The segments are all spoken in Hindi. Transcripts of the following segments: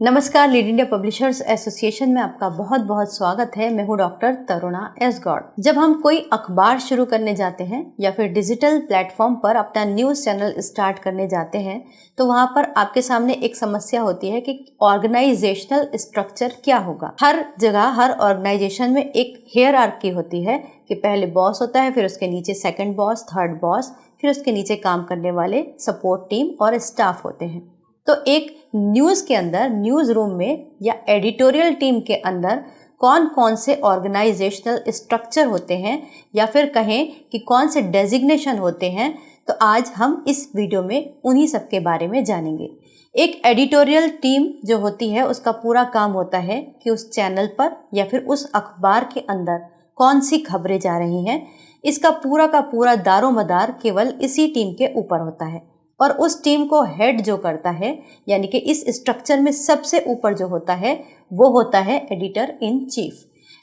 नमस्कार, लीड इंडिया पब्लिशर्स एसोसिएशन में आपका बहुत बहुत स्वागत है। मैं हूँ डॉक्टर तरुणा एस गौड़। जब हम कोई अखबार शुरू करने जाते हैं या फिर डिजिटल प्लेटफॉर्म पर अपना न्यूज़ चैनल स्टार्ट करने जाते हैं तो वहाँ पर आपके सामने एक समस्या होती है कि ऑर्गेनाइजेशनल स्ट्रक्चर क्या होगा। हर जगह हर ऑर्गेनाइजेशन में एक हायरार्की होती है कि पहले बॉस होता है, फिर उसके नीचे सेकंड बॉस, थर्ड बॉस, फिर उसके नीचे काम करने वाले सपोर्ट टीम और स्टाफ होते हैं। तो एक न्यूज़ के अंदर, न्यूज़ रूम में या एडिटोरियल टीम के अंदर कौन कौन से ऑर्गेनाइजेशनल स्ट्रक्चर होते हैं या फिर कहें कि कौन से डेजिग्नेशन होते हैं, तो आज हम इस वीडियो में उन्हीं सब के बारे में जानेंगे। एक एडिटोरियल टीम जो होती है उसका पूरा काम होता है कि उस चैनल पर या फिर उस अखबार के अंदर कौन सी खबरें जा रही हैं, इसका पूरा का पूरा दारोमदार केवल इसी टीम के ऊपर होता है। और उस टीम को हेड जो करता है, यानी कि इस स्ट्रक्चर में सबसे ऊपर जो होता है वो होता है editor in chief.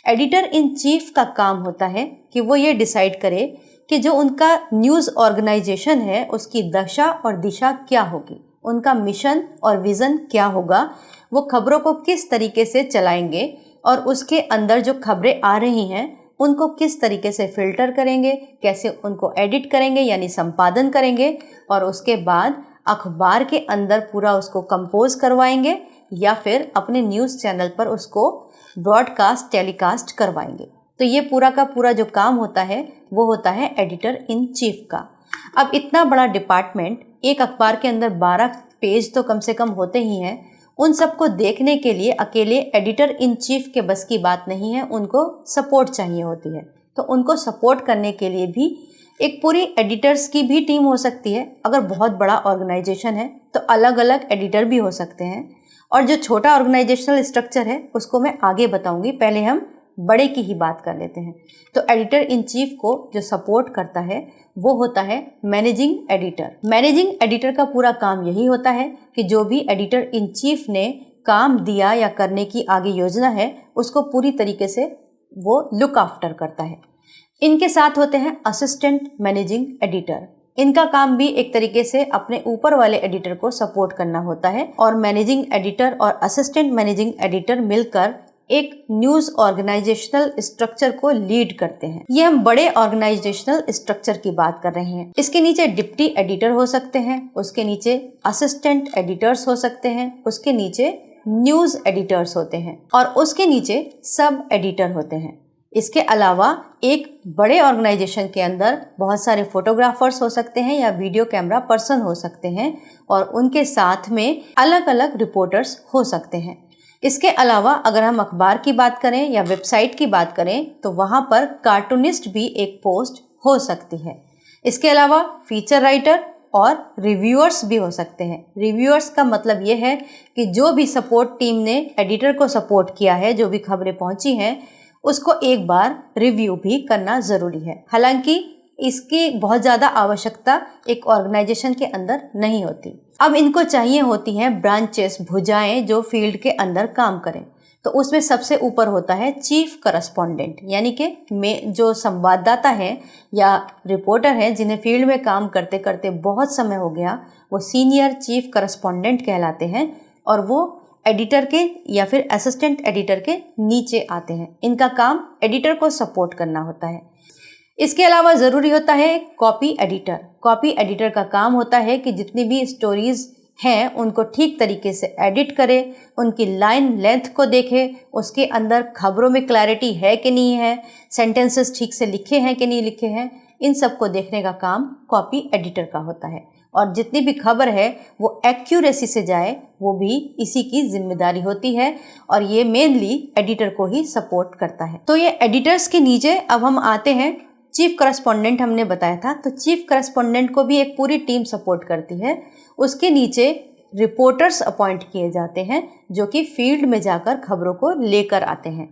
Editor in chief का काम होता है कि वो ये डिसाइड करे कि जो उनका न्यूज़ ऑर्गेनाइजेशन है उसकी दशा और दिशा क्या होगी, उनका मिशन और विज़न क्या होगा, वो खबरों को किस तरीके से चलाएंगे और उसके अंदर जो खबरें आ रही हैं उनको किस तरीके से फिल्टर करेंगे, कैसे उनको एडिट करेंगे यानी संपादन करेंगे और उसके बाद अखबार के अंदर पूरा उसको कंपोज करवाएंगे या फिर अपने न्यूज़ चैनल पर उसको ब्रॉडकास्ट टेलीकास्ट करवाएंगे। तो ये पूरा का पूरा जो काम होता है वो होता है एडिटर इन चीफ का। अब इतना बड़ा डिपार्टमेंट, एक अखबार के अंदर 12 पेज तो कम से कम होते ही हैं, उन सबको देखने के लिए अकेले एडिटर इन चीफ के बस की बात नहीं है, उनको सपोर्ट चाहिए होती है। तो उनको सपोर्ट करने के लिए भी एक पूरी एडिटर्स की भी टीम हो सकती है। अगर बहुत बड़ा ऑर्गेनाइजेशन है तो अलग अलग एडिटर भी हो सकते हैं, और जो छोटा ऑर्गेनाइजेशनल स्ट्रक्चर है उसको मैं आगे बताऊंगी, पहले हम बड़े की ही बात कर लेते हैं। तो एडिटर इन चीफ को जो सपोर्ट करता है वो होता है मैनेजिंग एडिटर। मैनेजिंग एडिटर का पूरा काम यही होता है कि जो भी एडिटर इन चीफ ने काम दिया या करने की आगे योजना है उसको पूरी तरीके से वो लुक आफ्टर करता है। इनके साथ होते हैं असिस्टेंट मैनेजिंग एडिटर। इनका काम भी एक तरीके से अपने ऊपर वाले एडिटर को सपोर्ट करना होता है, और मैनेजिंग एडिटर और असिस्टेंट मैनेजिंग एडिटर मिलकर एक न्यूज़ ऑर्गेनाइजेशनल स्ट्रक्चर को लीड करते हैं। ये हम बड़े ऑर्गेनाइजेशनल स्ट्रक्चर की बात कर रहे हैं। इसके नीचे डिप्टी एडिटर हो सकते हैं, उसके नीचे असिस्टेंट एडिटर्स हो सकते हैं, उसके नीचे न्यूज़ एडिटर्स होते हैं और उसके नीचे सब एडिटर होते हैं। इसके अलावा एक बड़े ऑर्गेनाइजेशन के अंदर बहुत सारे फोटोग्राफर्स हो सकते हैं या वीडियो कैमरा पर्सन हो सकते हैं, और उनके साथ में अलग अलग रिपोर्टर्स हो सकते हैं। इसके अलावा अगर हम अखबार की बात करें या वेबसाइट की बात करें तो वहाँ पर कार्टूनिस्ट भी एक पोस्ट हो सकती है। इसके अलावा फीचर राइटर और रिव्यूअर्स भी हो सकते हैं। रिव्यूअर्स का मतलब ये है कि जो भी सपोर्ट टीम ने एडिटर को सपोर्ट किया है, जो भी खबरें पहुंची हैं, उसको एक बार रिव्यू भी करना ज़रूरी है। हालांकि इसकी बहुत ज़्यादा आवश्यकता एक ऑर्गेनाइजेशन के अंदर नहीं होती। अब इनको चाहिए होती हैं ब्रांचेस, भुजाएं जो फील्ड के अंदर काम करें। तो उसमें सबसे ऊपर होता है चीफ करस्पॉन्डेंट, यानी कि जो संवाददाता हैं या रिपोर्टर हैं जिन्हें फील्ड में काम करते करते बहुत समय हो गया, वो सीनियर चीफ करस्पॉन्डेंट कहलाते हैं, और वो एडिटर के या फिर असिस्टेंट एडिटर के नीचे आते हैं। इनका काम एडिटर को सपोर्ट करना होता है। इसके अलावा ज़रूरी होता है कॉपी एडिटर। कॉपी एडिटर का काम होता है कि जितनी भी स्टोरीज़ हैं उनको ठीक तरीके से एडिट करे, उनकी लाइन लेंथ को देखे, उसके अंदर खबरों में क्लैरिटी है कि नहीं है, सेंटेंसेस ठीक से लिखे हैं कि नहीं लिखे हैं, इन सब को देखने का काम कॉपी एडिटर का होता है। और जितनी भी खबर है वो एक्यूरेसी से जाए वो भी इसी की जिम्मेदारी होती है, और ये मेनली एडिटर को ही सपोर्ट करता है। तो ये एडिटर्स के नीचे अब हम आते हैं चीफ करस्पॉन्डेंट। हमने बताया था, तो चीफ करस्पॉन्डेंट को भी एक पूरी टीम सपोर्ट करती है। उसके नीचे रिपोर्टर्स अपॉइंट किए जाते हैं जो कि फील्ड में जाकर खबरों को लेकर आते हैं।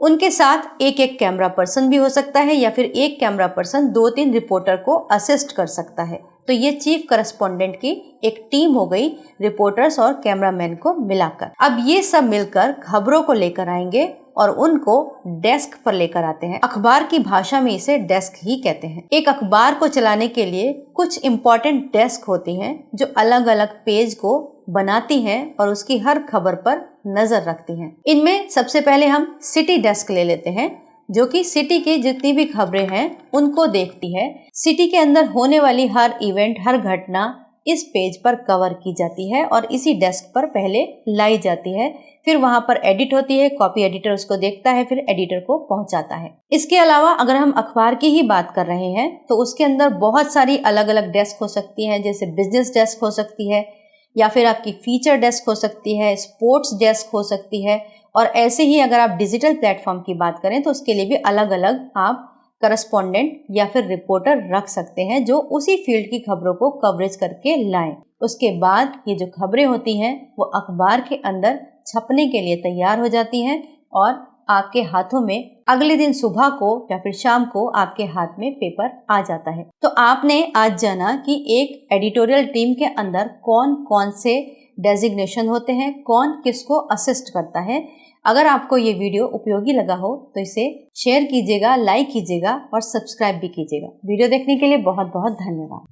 उनके साथ एक एक कैमरा पर्सन भी हो सकता है या फिर एक कैमरा पर्सन 2-3 रिपोर्टर को असिस्ट कर सकता है। तो ये चीफ करस्पॉन्डेंट की एक टीम हो गई, रिपोर्टर्स और कैमरामैन को मिलाकर। अब ये सब मिलकर खबरों को लेकर आएंगे और उनको डेस्क पर लेकर आते हैं। अखबार की भाषा में इसे डेस्क ही कहते हैं। एक अखबार को चलाने के लिए कुछ इम्पोर्टेंट डेस्क होती हैं जो अलग अलग पेज को बनाती हैं और उसकी हर खबर पर नजर रखती हैं। इनमें सबसे पहले हम सिटी डेस्क ले लेते हैं, जो कि सिटी की जितनी भी खबरें हैं उनको देखती है। सिटी के अंदर होने वाली हर इवेंट, हर घटना इस पेज पर कवर की जाती है और इसी डेस्क पर पहले लाई जाती है। फिर वहां पर एडिट होती है, कॉपी एडिटर उसको देखता है, फिर एडिटर को पहुंचाता है। इसके अलावा अगर हम अखबार की ही बात कर रहे हैं तो उसके अंदर बहुत सारी अलग अलग डेस्क हो सकती हैं, जैसे बिजनेस डेस्क हो सकती है, या फिर आपकी फीचर डेस्क हो सकती है, स्पोर्ट्स डेस्क हो सकती है। और ऐसे ही अगर आप डिजिटल प्लेटफॉर्म की बात करें तो उसके लिए भी अलग अलग आप करस्पॉन्डेंट या फिर रिपोर्टर रख सकते हैं जो उसी फील्ड की खबरों को कवरेज करके लाएं। उसके बाद ये जो खबरें होती हैं वो अखबार के अंदर छपने के लिए तैयार हो जाती हैं और आपके हाथों में अगले दिन सुबह को या फिर शाम को आपके हाथ में पेपर आ जाता है। तो आपने आज जाना कि एक एडिटोरियल टीम के अंदर कौन कौन से डेजिग्नेशन होते हैं, कौन किसको असिस्ट करता है। अगर आपको ये वीडियो उपयोगी लगा हो तो इसे शेयर कीजिएगा, लाइक कीजिएगा और सब्सक्राइब भी कीजिएगा। वीडियो देखने के लिए बहुत बहुत धन्यवाद।